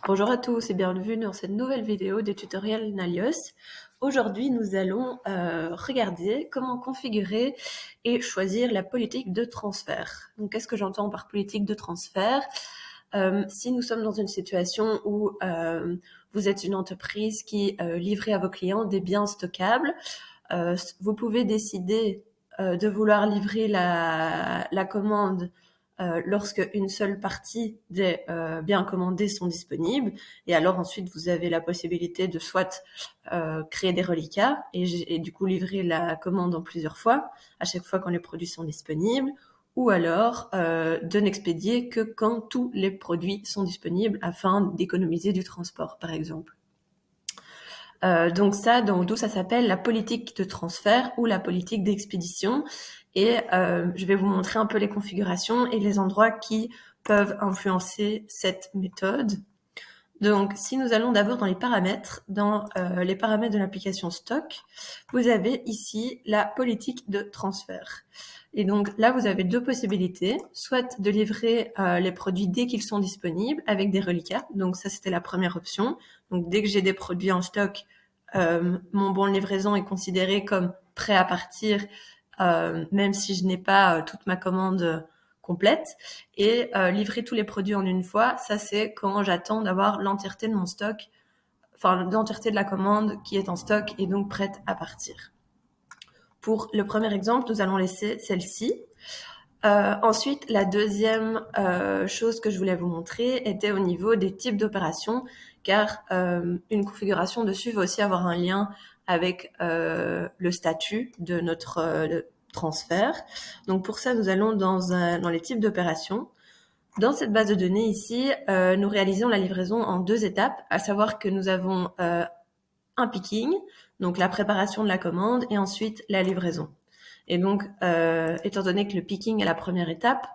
Bonjour à tous et bienvenue dans cette nouvelle vidéo des tutoriels Nalios. Aujourd'hui, nous allons regarder comment configurer et choisir la politique de transfert. Donc, qu'est-ce que j'entends par politique de transfert? Si nous sommes dans une situation où vous êtes une entreprise qui livre à vos clients des biens stockables, vous pouvez décider de vouloir livrer la commande lorsque une seule partie des biens commandés sont disponibles. Et alors ensuite, vous avez la possibilité de soit créer des reliquats et du coup livrer la commande en plusieurs fois, à chaque fois quand les produits sont disponibles, ou alors de n'expédier que quand tous les produits sont disponibles afin d'économiser du transport, par exemple. Donc d'où ça s'appelle la politique de transfert ou la politique d'expédition. Et je vais vous montrer un peu les configurations et les endroits qui peuvent influencer cette méthode. Donc, si nous allons d'abord dans les paramètres de l'application stock, vous avez ici la politique de transfert. Et donc là, vous avez deux possibilités, soit de livrer les produits dès qu'ils sont disponibles avec des reliquats. Donc ça, c'était la première option. Donc dès que j'ai des produits en stock, mon bon de livraison est considéré comme prêt à partir, même si je n'ai pas toute ma commande complète. Et livrer tous les produits en une fois, ça c'est quand j'attends d'avoir l'entièreté de mon stock, enfin l'entièreté de la commande qui est en stock et donc prête à partir. Pour le premier exemple, nous allons laisser celle-ci. Ensuite, la deuxième chose que je voulais vous montrer était au niveau des types d'opérations, car une configuration dessus va aussi avoir un lien avec le statut de notre transfert. Donc pour ça, nous allons dans les types d'opérations. Dans cette base de données ici, nous réalisons la livraison en deux étapes, à savoir que nous avons un picking, donc la préparation de la commande, et ensuite la livraison. Et donc, étant donné que le picking est la première étape,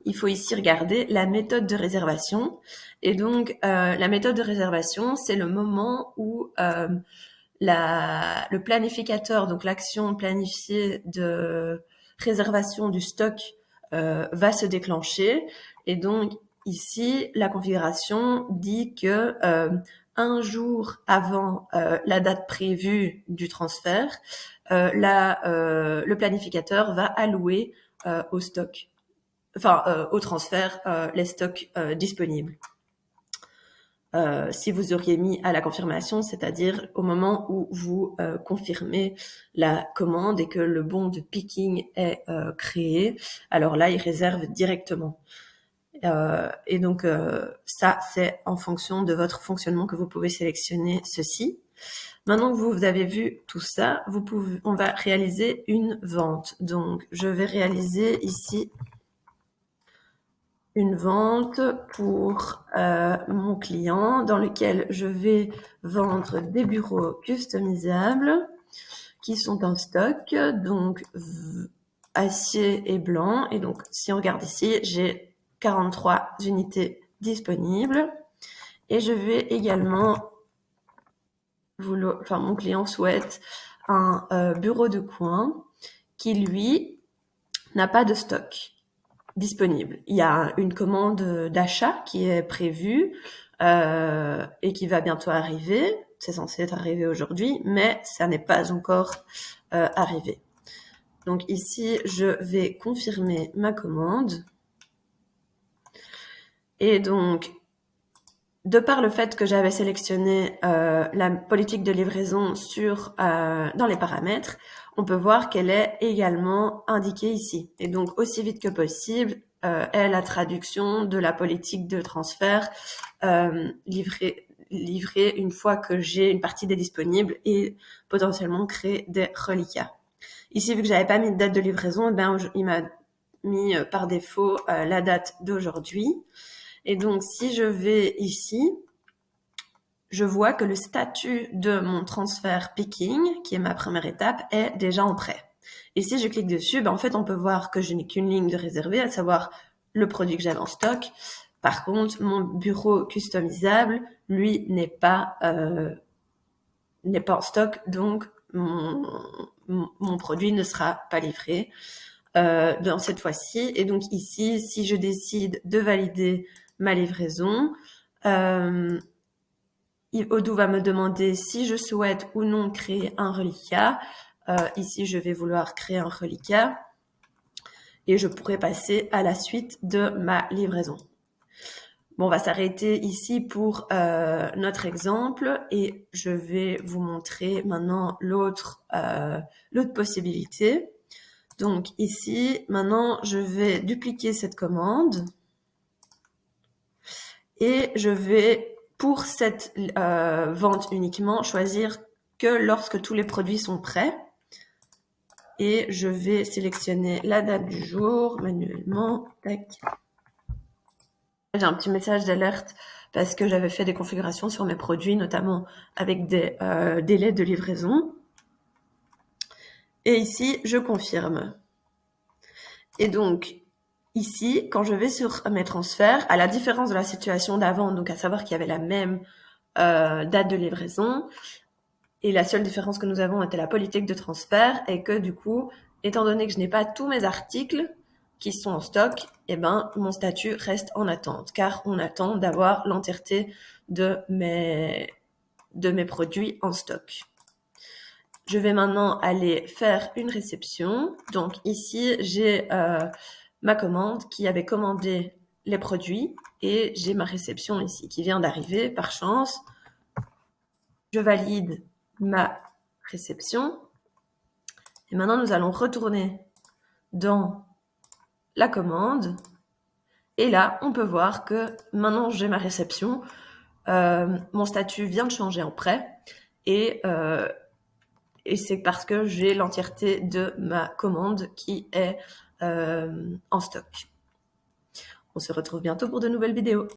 il faut ici regarder la méthode de réservation. Et donc, la méthode de réservation, c'est le moment où le planificateur, donc l'action planifiée de réservation du stock, va se déclencher. Et donc, ici, la configuration dit que un jour avant la date prévue du transfert, le planificateur va allouer au stock, au transfert, les stocks disponibles. Si vous auriez mis à la confirmation, c'est-à-dire au moment où vous confirmez la commande et que le bon de picking est créé, alors là, il réserve directement. Et donc, ça, c'est en fonction de votre fonctionnement que vous pouvez sélectionner ceci. Maintenant que vous avez vu tout ça, on va réaliser une vente. Donc, je vais réaliser ici une vente pour mon client dans lequel je vais vendre des bureaux customisables qui sont en stock, donc acier et blanc. Et donc, si on regarde ici, j'ai 43 unités disponibles. Et je vais également, mon client souhaite un bureau de coin qui, lui, n'a pas de stock disponible. Il y a une commande d'achat qui est prévue et qui va bientôt arriver. C'est censé être arrivé aujourd'hui, mais ça n'est pas encore arrivé. Donc ici, je vais confirmer ma commande. Et donc, de par le fait que j'avais sélectionné la politique de livraison dans les paramètres, on peut voir qu'elle est également indiquée ici. Et donc, aussi vite que possible, est la traduction de la politique de transfert livrée une fois que j'ai une partie des disponibles et potentiellement créer des reliquats. Ici, vu que j'avais pas mis de date de livraison, il m'a mis par défaut la date d'aujourd'hui. Et donc, si je vais ici, je vois que le statut de mon transfert picking, qui est ma première étape, est déjà en prêt. Et si je clique dessus, en fait, on peut voir que je n'ai qu'une ligne de réservée, à savoir le produit que j'avais en stock. Par contre, mon bureau customisable, lui, n'est pas en stock, donc mon produit ne sera pas livré dans cette fois-ci. Et donc ici, si je décide de valider ma livraison, Odoo va me demander si je souhaite ou non créer un reliquat. Ici, je vais vouloir créer un reliquat et je pourrais passer à la suite de ma livraison. Bon, on va s'arrêter ici pour notre exemple et je vais vous montrer maintenant l'autre possibilité. Donc ici, maintenant, je vais dupliquer cette commande et je vais, pour cette vente uniquement, choisir que lorsque tous les produits sont prêts. Et je vais sélectionner la date du jour manuellement. Tac. J'ai un petit message d'alerte parce que j'avais fait des configurations sur mes produits, notamment avec des délais de livraison. Et ici, je confirme. Et donc, ici, quand je vais sur mes transferts, à la différence de la situation d'avant, donc à savoir qu'il y avait la même date de livraison, et la seule différence que nous avons était la politique de transfert, et que du coup, étant donné que je n'ai pas tous mes articles qui sont en stock, eh ben, mon statut reste en attente, car on attend d'avoir l'entièreté de mes produits en stock. Je vais maintenant aller faire une réception. Donc ici, j'ai ma commande qui avait commandé les produits et j'ai ma réception ici qui vient d'arriver par chance. Je valide ma réception. Et maintenant, nous allons retourner dans la commande. Et là, on peut voir que maintenant, j'ai ma réception. Mon statut vient de changer en prêt. Et c'est parce que j'ai l'entièreté de ma commande qui est en stock. On se retrouve bientôt pour de nouvelles vidéos.